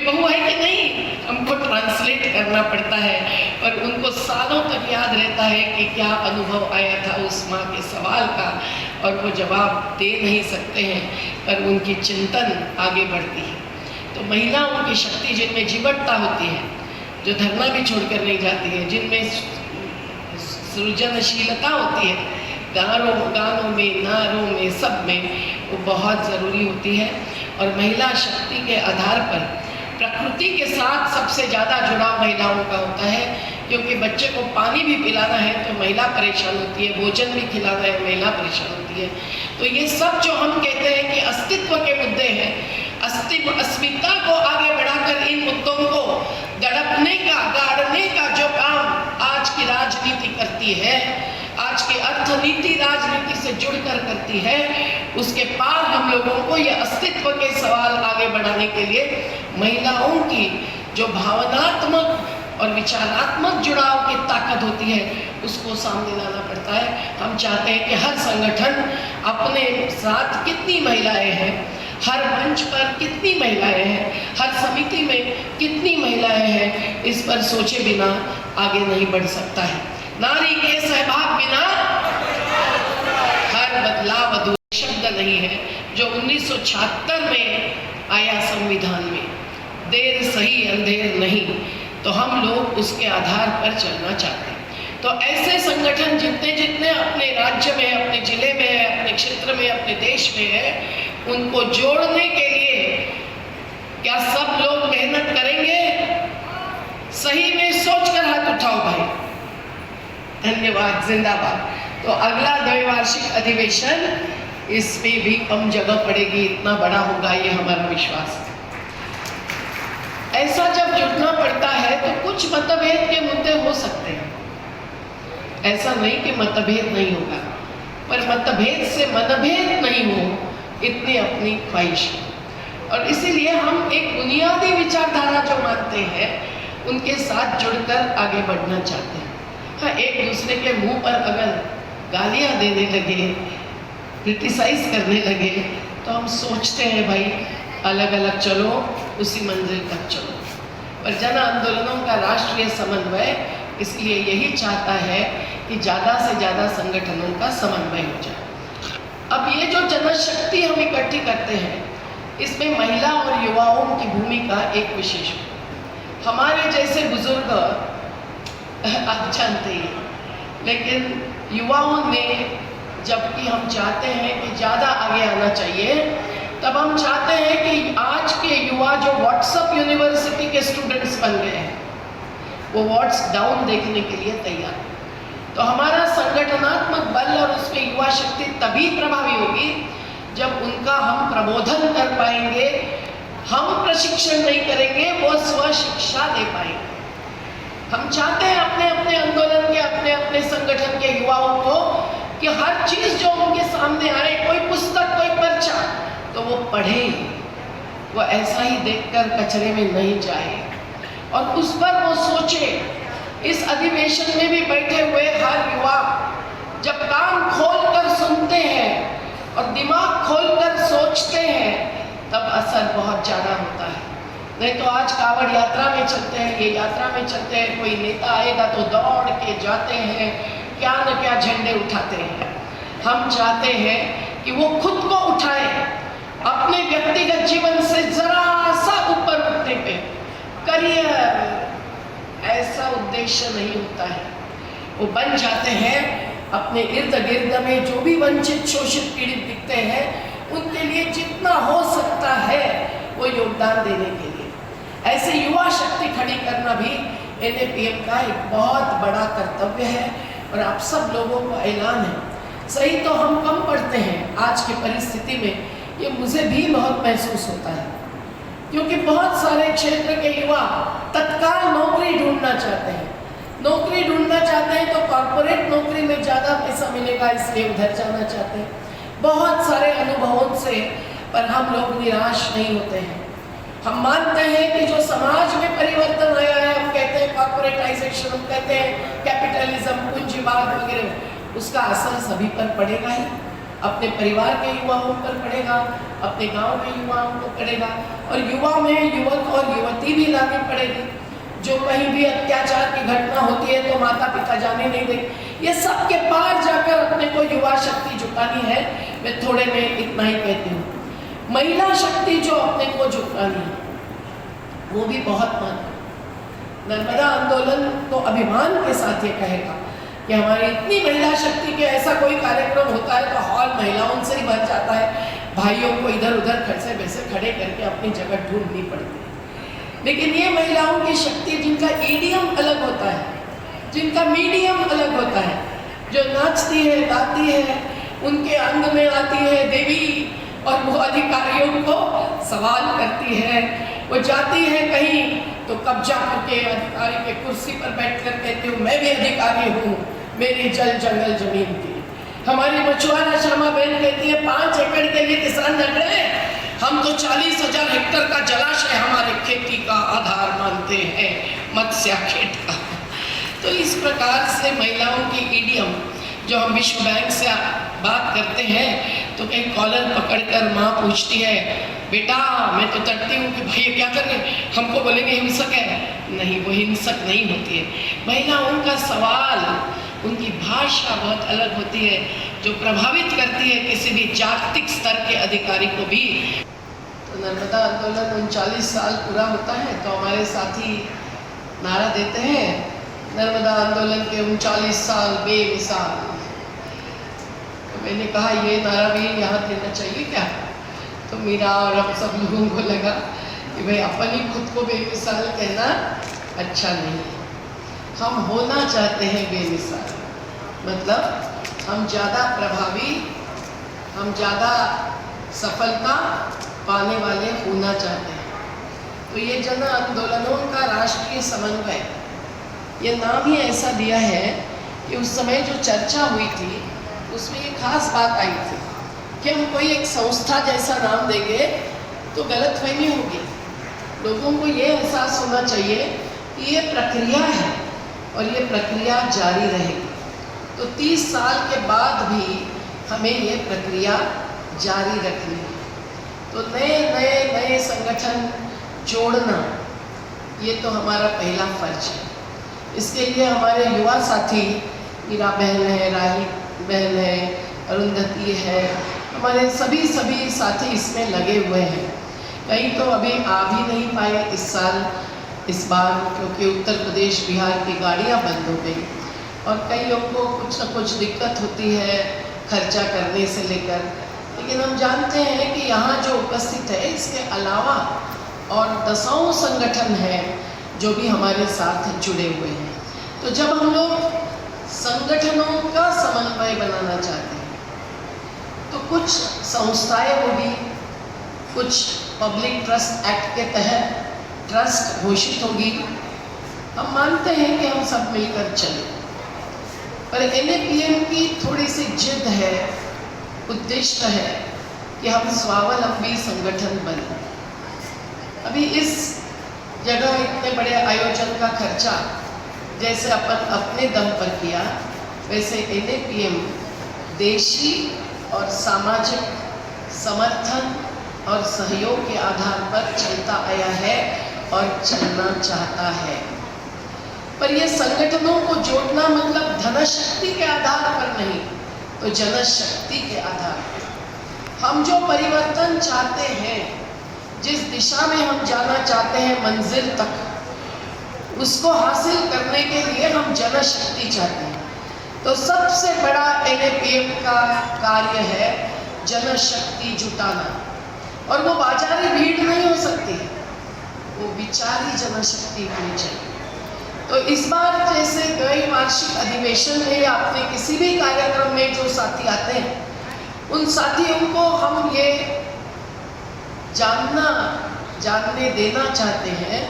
बहू है कि नहीं, हमको ट्रांसलेट करना पड़ता है। और उनको सालों तक याद रहता है कि क्या अनुभव आया था उस माँ के सवाल का, और वो जवाब दे नहीं सकते हैं, पर उनकी चिंतन आगे बढ़ती है। तो महिलाओं की शक्ति जिनमें जीवटता होती है, जो धरना भी छोड़कर नहीं जाती है, जिनमें सृजनशीलता होती है, गानों में, नारों में, सब में, वो बहुत ज़रूरी होती है। और महिला शक्ति के आधार पर प्रकृति के साथ सबसे ज़्यादा जुड़ाव महिलाओं का होता है, क्योंकि बच्चे को पानी भी पिलाना है तो महिला परेशान होती है, भोजन भी खिलाना है महिला परेशान होती है। तो ये सब जो हम कहते हैं कि अस्तित्व के मुद्दे हैं, अस्मिता को आगे बढ़ाकर इन मुद्दों को दड़पने का, गाड़ने का जो काम आज की राजनीति करती है, आज की अर्थनीति राजनीति से जुड़कर करती है, उसके पार हम लोगों को ये अस्तित्व के सवाल आगे बढ़ाने के लिए महिलाओं की जो भावनात्मक और विचारात्मक जुड़ाव की ताकत होती है, उसको सामने लाना पड़ता है। हम चाहते हैं कि हर संगठन अपने साथ कितनी महिलाएं हैं, हर मंच पर कितनी महिलाएं हैं, हर समिति में कितनी महिलाएं हैं, इस पर सोचे बिना आगे नहीं बढ़ सकता है। नारी के सहभाग बिना हर बदलाव अधूरा शब्द नहीं है, जो 1976 में आया संविधान में, देर सही अंधेर नहीं, तो हम लोग उसके आधार पर चलना चाहते हैं। तो ऐसे संगठन जितने जितने अपने राज्य में, अपने जिले में, अपने क्षेत्र में, अपने देश में है, उनको जोड़ने के लिए क्या सब लोग मेहनत करेंगे? सही में सोचकर हाथ उठाओ भाई। धन्यवाद, जिंदाबाद। तो अगला द्वैवार्षिक अधिवेशन, इसमें भी कम जगह पड़ेगी, इतना बड़ा होगा ये हमारा विश्वास है। ऐसा जब जुटना पड़ता है तो कुछ मतभेद के मुद्दे हो सकते हैं, ऐसा नहीं कि मतभेद नहीं होगा, पर मतभेद से मनभेद नहीं हो, इतनी अपनी ख्वाहिश है। और इसीलिए हम एक बुनियादी विचारधारा जो मानते हैं, उनके साथ जुड़कर आगे बढ़ना चाहते हैं। हाँ, एक दूसरे के मुंह पर अगर गालियाँ देने लगे, क्रिटिसाइज करने लगे, तो हम सोचते हैं भाई अलग अलग चलो, उसी मंजिल तक चलो। पर जन आंदोलनों का राष्ट्रीय समन्वय इसलिए यही चाहता है कि ज़्यादा से ज़्यादा संगठनों का समन्वय हो जाए। अब ये जो जनशक्ति हम इकट्ठी करते हैं, इसमें महिला और युवाओं की भूमिका एक विशेष है। हमारे जैसे बुजुर्ग आप जानते ही, लेकिन युवाओं में, जबकि हम चाहते हैं कि ज़्यादा आगे आना चाहिए, तब हम चाहते हैं कि आज के युवा जो व्हाट्सएप यूनिवर्सिटी के स्टूडेंट्स बन गए हैं, वो व्हाट्स डाउन देखने के लिए तैयार। तो हमारा संगठनात्मक बल और उसमें युवा शक्ति तभी प्रभावी होगी जब उनका हम प्रबोधन कर पाएंगे। हम प्रशिक्षण नहीं करेंगे, वो स्व शिक्षा दे पाएंगे। हम चाहते हैं अपने अपने आंदोलन के, अपने अपने संगठन के युवाओं को कि हर चीज़ जो उनके सामने आए, कोई पुस्तक, कोई पर्चा, तो वो पढ़ें, वो ऐसा ही देखकर कचरे में नहीं जाए और उस पर वो सोचे। इस अधिवेशन में भी बैठे हुए हर युवा जब कान खोलकर सुनते हैं और दिमाग खोलकर सोचते हैं, तब असर बहुत ज़्यादा होता है। नहीं तो आज कावड़ यात्रा में चलते हैं, ये यात्रा में चलते हैं, कोई नेता आएगा तो दौड़ के जाते हैं, क्या न क्या झंडे उठाते हैं। हम चाहते हैं कि वो खुद को उठाए, अपने व्यक्तिगत जीवन से जरा सा ऊपर उठने पे। करियर ऐसा उद्देश्य नहीं होता है, वो बन जाते हैं अपने इर्द गिर्द में जो भी वंचित, शोषित, पीड़ित दिखते हैं, उनके लिए जितना हो सकता है वो योगदान देने के लिए। ऐसे युवा शक्ति खड़ी करना भी NAPM का एक बहुत बड़ा कर्तव्य है और आप सब लोगों को ऐलान है। सही तो हम कम पढ़ते हैं आज की परिस्थिति में, ये मुझे भी बहुत महसूस होता है, क्योंकि बहुत सारे क्षेत्र के युवा तत्काल नौकरी ढूंढना चाहते हैं। नौकरी ढूंढना चाहते हैं तो कॉर्पोरेट नौकरी में ज़्यादा पैसा मिलेगा, इसलिए उधर जाना चाहते हैं, बहुत सारे अनुभवों से। पर हम लोग निराश नहीं होते हैं। हम मानते हैं कि जो समाज में परिवर्तन आया है, हम कहते हैं कॉर्पोरेटाइजेशन, हम कहते हैं कैपिटलिज्म, पूंजीवाद वगैरह, उसका असर सभी पर पड़ेगा ही। अपने परिवार के युवाओं पर पड़ेगा, अपने गांव के युवाओं को पड़ेगा, और युवा में युवक और युवती भी लानी पड़ेगी। जो कहीं भी अत्याचार की घटना होती है तो माता पिता जाने नहीं देंगे। ये सब के पार जाकर अपने को युवा शक्ति जुटानी है। मैं थोड़े में इतना ही कहती हूँ। महिला शक्ति जो अपने को जुटानी है वो भी बहुत महत्व। नर्मदा आंदोलन तो अभिमान के साथ ये कहेगा कि हमारी इतनी महिला शक्ति के ऐसा कोई कार्यक्रम होता है तो हॉल महिलाओं से ही भर जाता है। भाइयों को इधर उधर खड़से वैसे खड़े करके अपनी जगह ढूंढनी पड़ती है। लेकिन ये महिलाओं की शक्ति जिनका ईडियम अलग होता है, जिनका मीडियम अलग होता है, जो नाचती है, गाती है, उनके अंग में आती है देवी, और वो अधिकारियों को सवाल करती है। वो जाती है कहीं तो कब्जा करके अधिकारी के कुर्सी पर बैठकर कहती हूँ मैं भी अधिकारी हूँ, मेरी जल जंगल जमीन की। हमारी मछुआरा श्यामा बहन कहती है 5 एकड़ के लिए किसान लड़ रहे हैं, हम तो 40,000 हेक्टेयर का जलाशय हमारे खेती का आधार मानते हैं, मत्स्य खेत का। तो इस प्रकार से महिलाओं की ईडियम, जो हम विश्व बैंक से बात करते हैं तो कहीं कॉलर पकड़कर माँ पूछती है बेटा मैं तो तड़ती हूँ कि भैया क्या कर रहे, हमको बोलेंगे हिंसक है। नहीं, वो हिंसक नहीं होती है। महिलाओं का सवाल, उनकी भाषा बहुत अलग होती है जो प्रभावित करती है किसी भी जागतिक स्तर के अधिकारी को भी। तो नर्मदा आंदोलन 39 साल पूरा होता है तो हमारे साथी नारा देते हैं नर्मदा आंदोलन के 39 साल बेमिसाल। तो मैंने कहा ये नारा भी यहाँ देना चाहिए क्या? तो मीरा और हम सब लोगों को लगा कि भाई अपन ही खुद को बेमिसाल कहना अच्छा नहीं है। हम होना चाहते हैं बेमिसाल, मतलब हम ज़्यादा प्रभावी, हम ज़्यादा सफलता पाने वाले होना चाहते हैं। तो ये जन आंदोलनों का राष्ट्रीय समन्वय, ये नाम ही ऐसा दिया है कि उस समय जो चर्चा हुई थी उसमें ये खास बात आई थी कि हम कोई एक संस्था जैसा नाम देंगे तो गलतफहमी होगी। लोगों को ये एहसास होना चाहिए कि ये प्रक्रिया है और ये प्रक्रिया जारी रहेगी। तो 30 साल के बाद भी हमें ये प्रक्रिया जारी रखनी है। तो नए संगठन जोड़ना ये तो हमारा पहला फर्ज है। इसके लिए हमारे युवा साथी मीरा बहन है, राही बहन है, अरुंधति है, हमारे सभी साथी इसमें लगे हुए हैं। कहीं तो अभी आ भी नहीं पाए इस बार क्योंकि उत्तर प्रदेश बिहार की गाड़ियां बंद हो गई और कई लोगों को कुछ न कुछ दिक्कत होती है खर्चा करने से लेकर। लेकिन हम जानते हैं कि यहाँ जो उपस्थित है इसके अलावा और दसों संगठन हैं जो भी हमारे साथ जुड़े हुए हैं। तो जब हम लोग संगठनों का समन्वय बनाना चाहते हैं तो कुछ संस्थाएं होगी, कुछ पब्लिक ट्रस्ट एक्ट के तहत ट्रस्ट घोषित होगी। हम मानते हैं कि हम सब मिलकर चलें, पर NAPM की थोड़ी सी जिद है, उद्देश्य है कि हम स्वावलंबी संगठन बने। अभी इस जगह इतने बड़े आयोजन का खर्चा जैसे अपन अपने दम पर किया, वैसे NAPM देशी और सामाजिक समर्थन और सहयोग के आधार पर चलता आया है और चलना चाहता है। पर ये संगठनों को जोड़ना मतलब धनशक्ति के आधार पर नहीं, तो जनशक्ति के आधार पर। हम जो परिवर्तन चाहते हैं, जिस दिशा में हम जाना चाहते हैं मंजिल तक, उसको हासिल करने के लिए हम जनशक्ति चाहते हैं। तो सबसे बड़ा NAPM का कार्य है जनशक्ति जुटाना, और वो बाजारी भीड़ नहीं हो सकती, वो विचारी जनशक्ति होनी चाहिए। तो इस बार जैसे गए वार्षिक अधिवेशन में या अपने किसी भी कार्यक्रम में जो साथी आते हैं, उन साथियों को हम ये जानने देना चाहते हैं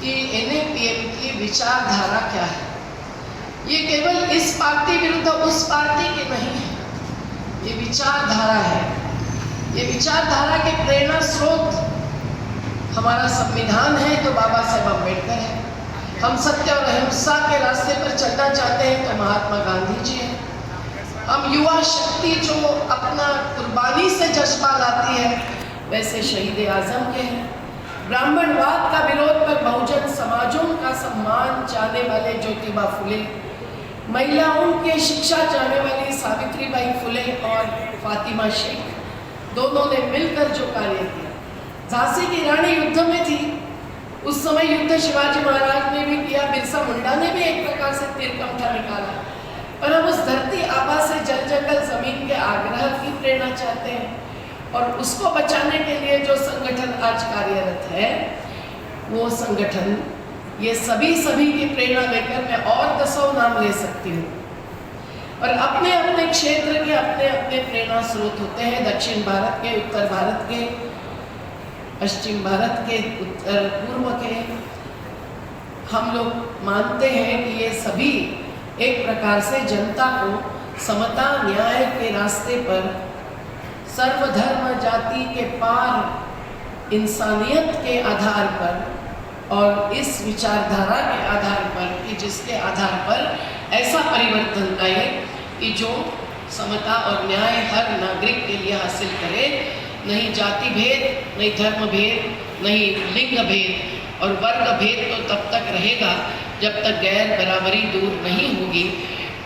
कि NAPM की विचारधारा क्या है। ये केवल इस पार्टी विरुद्ध उस पार्टी की नहीं है, ये विचारधारा है। ये विचारधारा के प्रेरणा स्रोत हमारा संविधान है जो बाबा साहेब अम्बेडकर है। हम सत्य और अहिंसा के रास्ते पर चलना चाहते हैं तो महात्मा गांधी जी हैं। हम युवा शक्ति जो अपना कुर्बानी से जज्बा लाती है, वैसे शहीद आजम के हैं। ब्राह्मणवाद का विरोध पर बहुजन समाजों का सम्मान चाहने वाले ज्योतिबा फुले, महिलाओं के शिक्षा चाहने वाली सावित्रीबाई फुले और फातिमा शेख, दोनों ने मिलकर जो कार्य किया। झांसी की रानी युद्ध में थी, उस समय युद्ध शिवाजी महाराज ने भी किया, बिरसा मुंडा ने भी एक प्रकार से तीरकमठा निकाला। पर हम उस धरती आबा से जल जंगल जमीन के आग्रह की प्रेरणा चाहते हैं, और उसको बचाने के लिए जो संगठन आज कार्यरत है, वो संगठन ये सभी की प्रेरणा लेकर मैं और 10 नाम ले सकती हूँ। और अपने अपने क्षेत्र के अपने अपने प्रेरणा स्रोत होते हैं। दक्षिण भारत के, उत्तर भारत के, पश्चिम भारत के, उत्तर पूर्व के। हम लोग मानते हैं कि ये सभी एक प्रकार से जनता को समता न्याय के रास्ते पर, सर्वधर्म जाति के पार इंसानियत के आधार पर और इस विचारधारा के आधार पर कि जिसके आधार पर ऐसा परिवर्तन आए कि जो समता और न्याय हर नागरिक के लिए हासिल करे, नहीं जाति भेद, नहीं धर्म भेद, नहीं लिंग भेद, और वर्ग भेद तो तब तक रहेगा जब तक गैर बराबरी दूर नहीं होगी।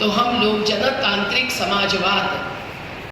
तो हम लोग जनतांत्रिक समाजवाद